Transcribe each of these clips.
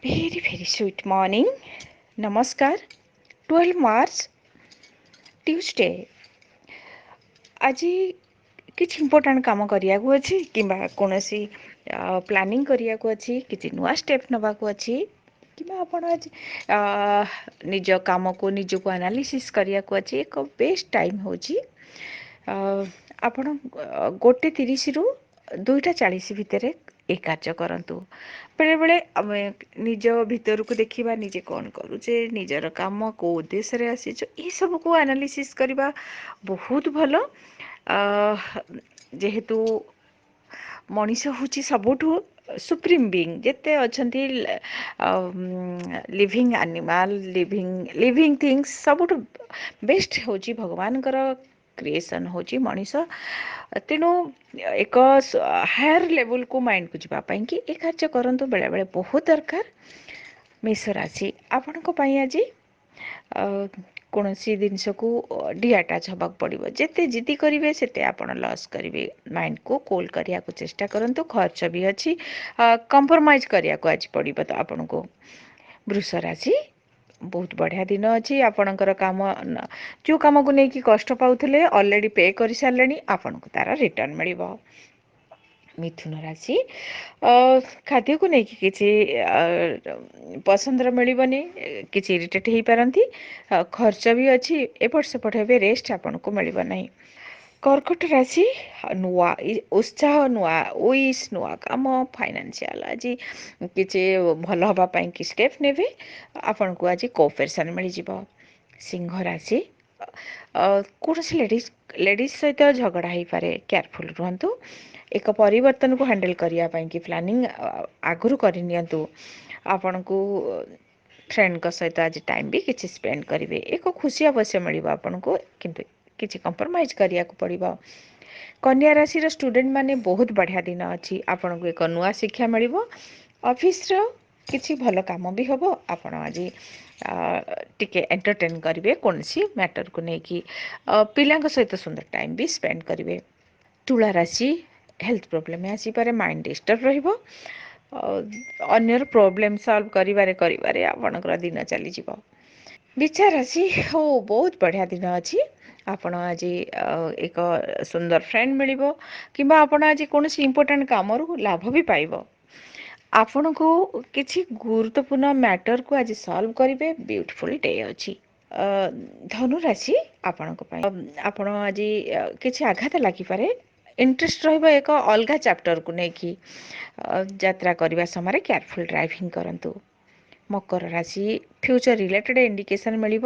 very sweet morning. Namaskar. 12 March Tuesday. ଆଜି କିଛି important କାମ କରିବାକୁ ଅଛି କିମ୍ବା କୌଣସି ପ୍ଲାନିଂ କରିବାକୁ ଅଛି, କିଛି ନୂଆ ଷ୍ଟେପ୍ ନେବାକୁ ଅଛି କିମ୍ବା ଆପଣ ଆଜି ନିଜ କାମକୁ ନିଜକୁ ଆନାଲିସିସ୍ କରିବାକୁ ଅଛି। ଏକ ବେଷ୍ଟ ଟାଇମ୍ ହେଉଛି ଆପଣ 1:30ରୁ 2:40 ଭିତରେ ଏ କାର୍ଯ୍ୟ କରନ୍ତୁ। ବେଳେବେଳେ ଆମେ ନିଜ ଭିତରକୁ ଦେଖିବା, ନିଜେ କ'ଣ କରୁଛେ, ନିଜର କାମ କେଉଁ ଉଦ୍ଦେଶ୍ୟରେ ଆସିଛୁ, ଏସବୁକୁ ଆନାଲିସିସ୍ କରିବା ବହୁତ ଭଲ। ଯେହେତୁ ମଣିଷ ହେଉଛି ସବୁଠୁ ସୁପ୍ରିମ୍ ବିଙ୍ଗ, ଯେତେ ଅଛନ୍ତି ଲିଭିଂ ଆନିମାଲ୍, ଲିଭିଂ ଥିଙ୍ଗସ୍, ସବୁଠୁ ବେଷ୍ଟ ହେଉଛି ଭଗବାନଙ୍କର କ୍ରିଏସନ୍ ହେଉଛି ମଣିଷ। ତେଣୁ ଏକ ହାୟର ଲେଭେଲକୁ ମାଇଣ୍ଡକୁ ଯିବା ପାଇଁ କି ଏ କାର୍ଯ୍ୟ କରନ୍ତୁ, ବେଳେବେଳେ ବହୁତ ଦରକାର। ମେଷ ରାଶି, ଆପଣଙ୍କ ପାଇଁ ଆଜି କୌଣସି ଜିନିଷକୁ ଡିଆଟାଚ୍ ହେବାକୁ ପଡ଼ିବ। ଯେତେ ଜିଦି କରିବେ ସେତେ ଆପଣ ଲସ୍ କରିବେ। ମାଇଣ୍ଡକୁ କୁଲ୍ କରିବାକୁ ଚେଷ୍ଟା କରନ୍ତୁ। ଖର୍ଚ୍ଚ ବି ଅଛି, କମ୍ପ୍ରମାଇଜ୍ କରିବାକୁ ଆଜି ପଡ଼ିବ ତ ଆପଣଙ୍କୁ। ବୃଷ ରାଶି, ବହୁତ ବଢ଼ିଆ ଦିନ ଅଛି। ଆପଣଙ୍କର କାମ, ଯେଉଁ କାମକୁ ନେଇକି କଷ୍ଟ ପାଉଥିଲେ, ଅଲରେଡ଼ି ପେ କରିସାରିଲେଣି, ଆପଣଙ୍କୁ ତା'ର ରିଟର୍ଣ୍ଣ ମିଳିବ। ମିଥୁନ ରାଶି, ଖାଦ୍ୟକୁ ନେଇକି କିଛି ପସନ୍ଦର ମିଳିବନି, କିଛି ଇରିଟେଟ୍ ହେଇପାରନ୍ତି, ଖର୍ଚ୍ଚ ବି ଅଛି, ଏପଟ ସେପଟ ହେବେ, ରେଷ୍ଟ ଆପଣଙ୍କୁ ମିଳିବ ନାହିଁ। କର୍କଟ ରାଶି, ନୂଆ ଉତ୍ସାହ, ନୂଆ ୱିଶ୍, ନୂଆ କାମ, ଫାଇନାନ୍ସିଆଲ ଆଜି କିଛି ଭଲ ହେବା ପାଇଁ କି ଷ୍ଟେପ୍ ନେବେ, ଆପଣଙ୍କୁ ଆଜି କୋଅପରେସନ୍ ମିଳିଯିବ। ସିଂହ ରାଶି, କୌଣସି ଲେଡ଼ିଜ୍ ସହିତ ଝଗଡ଼ା ହେଇପାରେ, କେୟାରଫୁଲ୍ ରୁହନ୍ତୁ। ଏକ ପରିବର୍ତ୍ତନକୁ ହ୍ୟାଣ୍ଡେଲ୍ କରିବା ପାଇଁକି ପ୍ଲାନିଂ ଆଗରୁ କରିନିଅନ୍ତୁ। ଆପଣଙ୍କୁ ଫ୍ରେଣ୍ଡଙ୍କ ସହିତ ଆଜି ଟାଇମ୍ ବି କିଛି ସ୍ପେଣ୍ଡ କରିବେ। ଏକ ଖୁସି ଅବଶ୍ୟ ମିଳିବ ଆପଣଙ୍କୁ, କିନ୍ତୁ କିଛି କମ୍ପ୍ରମାଇଜ୍ କରିବାକୁ ପଡ଼ିବ। କନ୍ୟା ରାଶିର ଷ୍ଟୁଡେଣ୍ଟ ମାନେ, ବହୁତ ବଢ଼ିଆ ଦିନ ଅଛି। ଆପଣଙ୍କୁ ଏକ ନୂଆ ଶିକ୍ଷା ମିଳିବ। ଅଫିସର କିଛି ଭଲ କାମ ବି ହେବ। ଆପଣ ଆଜି ଟିକେ ଏଣ୍ଟରଟେନ୍ କରିବେ କୌଣସି ମ୍ୟାଟରକୁ ନେଇକି। ପିଲାଙ୍କ ସହିତ ସୁନ୍ଦର ଟାଇମ୍ ବି ସ୍ପେଣ୍ଡ କରିବେ। ତୁଳା ରାଶି, ହେଲ୍ଥ ପ୍ରୋବ୍ଲେମ୍ ଆସିପାରେ, ମାଇଣ୍ଡ ଡିଷ୍ଟର୍ବ ରହିବ। ଅନ୍ୟର ପ୍ରୋବ୍ଲେମ୍ ସଲ୍ଭ କରିବାରେ ଆପଣଙ୍କର ଦିନ ଚାଲିଯିବ। ବିଛା ରାଶି, ବହୁତ ବଢ଼ିଆ ଦିନ ଅଛି। ଆପଣ ଆଜି ଏକ ସୁନ୍ଦର ଫ୍ରେଣ୍ଡ ମିଳିବ କିମ୍ବା ଆପଣ ଆଜି କୌଣସି ଇମ୍ପୋର୍ଟାଣ୍ଟ କାମରୁ ଲାଭ ବି ପାଇବ। ଆପଣଙ୍କୁ କିଛି ଗୁରୁତ୍ୱପୂର୍ଣ୍ଣ ମ୍ୟାଟରକୁ ଆଜି ସଲ୍ଭ କରିବେ। ବିୟୁଟିଫୁଲ୍ ଡେ ଅଛି। ଧନୁରାଶି, ଆପଣଙ୍କ ପାଇଁ ଆପଣ ଆଜି କିଛି ଆଘାତ ଲାଗିପାରେ, ଇଣ୍ଟରେଷ୍ଟ ରହିବ ଏକ ଅଲଗା ଚାପ୍ଟରକୁ ନେଇକି। ଯାତ୍ରା କରିବା ସମୟରେ କେୟାରଫୁଲ୍ ଡ୍ରାଇଭିଂ କରନ୍ତୁ। ମକର ରାଶି, ଫ୍ୟୁଚର ରିଲେଟେଡ୍ ଇଣ୍ଡିକେସନ୍ ମିଳିବ।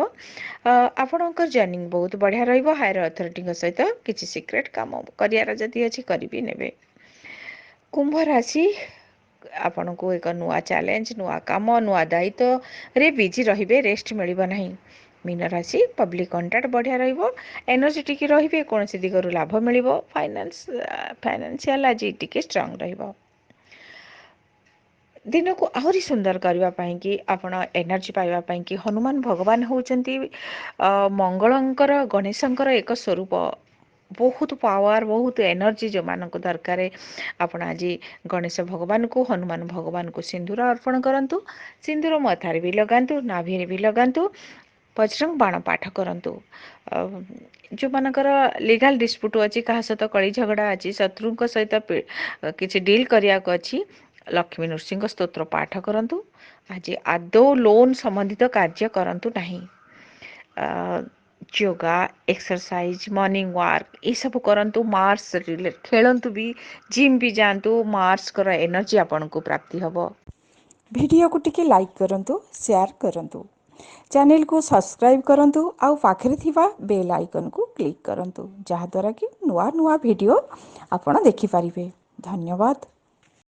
ଆପଣଙ୍କର ଜର୍ଣ୍ଣିଂ ବହୁତ ବଢ଼ିଆ ରହିବ। ହାୟର ଅଥରିଟିଙ୍କ ସହିତ କିଛି ସିକ୍ରେଟ୍ କାମ କରିବାର ଯଦି ଅଛି, କରିବି ନେବେ। କୁମ୍ଭ ରାଶି, ଆପଣଙ୍କୁ ଏକ ନୂଆ ଚ୍ୟାଲେଞ୍ଜ, ନୂଆ କାମ, ନୂଆ ଦାୟିତ୍ୱରେ ବିଜି ରହିବେ, ରେଷ୍ଟ ମିଳିବ ନାହିଁ। ମୀନ ରାଶି, ପବ୍ଲିକ୍ କଣ୍ଟାକ୍ଟ ବଢ଼ିଆ ରହିବ, ଏନର୍ଜେଟିକ୍ ରହିବେ, କୌଣସି ଦିଗରୁ ଲାଭ ମିଳିବ। ଫାଇନାନ୍ସିଆଲ ଆଜି ଟିକେ ଷ୍ଟ୍ରଙ୍ଗ ରହିବ। ଦିନକୁ ଆହୁରି ସୁନ୍ଦର କରିବା ପାଇଁକି, ଆପଣ ଏନର୍ଜି ପାଇବା ପାଇଁକି, ହନୁମାନ ଭଗବାନ ହେଉଛନ୍ତି ମଙ୍ଗଳଙ୍କର, ଗଣେଶଙ୍କର ଏକ ସ୍ୱରୂପ। ବହୁତ ପାୱାର, ବହୁତ ଏନର୍ଜି ଯେଉଁମାନଙ୍କୁ ଦରକାର, ଆପଣ ଆଜି ଗଣେଶ ଭଗବାନଙ୍କୁ, ହନୁମାନ ଭଗବାନଙ୍କୁ ସିନ୍ଦୁର ଅର୍ପଣ କରନ୍ତୁ। ସିନ୍ଦୁର ମଥାରେ ବି ଲଗାନ୍ତୁ, ନାଭିରେ ବି ଲଗାନ୍ତୁ। ବଜରଙ୍ଗ ବାଣ ପାଠ କରନ୍ତୁ। ଯେଉଁମାନଙ୍କର ଲିଗାଲ୍ ଡିସ୍ପ୍ୟୁଟ୍ ଅଛି, କାହା ସହିତ କଳି ଝଗଡ଼ା ଅଛି, ଶତ୍ରୁଙ୍କ ସହିତ କିଛି ଡିଲ୍ କରିବାକୁ ଅଛି, ଲକ୍ଷ୍ମୀ ନୃସିଂହ ସ୍ତୋତ୍ର ପାଠ କରନ୍ତୁ। ଆଜି ଆଦୌ ଲୋନ୍ ସମ୍ବନ୍ଧିତ କାର୍ଯ୍ୟ କରନ୍ତୁ ନାହିଁ। ଯୋଗା, ଏକ୍ସରସାଇଜ, ମର୍ଣ୍ଣିଂ ୱାର୍କ ଏସବୁ କରନ୍ତୁ। ମାର୍ସ ଖେଳନ୍ତୁ ବି, ଜିମ୍ ବି ଯାଆନ୍ତୁ। ମାର୍ସଙ୍କର ଏନର୍ଜି ଆପଣଙ୍କୁ ପ୍ରାପ୍ତି ହେବ। ଭିଡ଼ିଓକୁ ଟିକେ ଲାଇକ୍ କରନ୍ତୁ, ସେୟାର କରନ୍ତୁ, ଚ୍ୟାନେଲକୁ ସବସ୍କ୍ରାଇବ୍ କରନ୍ତୁ, ଆଉ ପାଖରେ ଥିବା ବେଲ୍ ଆଇକନ୍କୁ କ୍ଲିକ୍ କରନ୍ତୁ, ଯାହାଦ୍ୱାରା କି ନୂଆ ଭିଡ଼ିଓ ଆପଣ ଦେଖିପାରିବେ। ଧନ୍ୟବାଦ।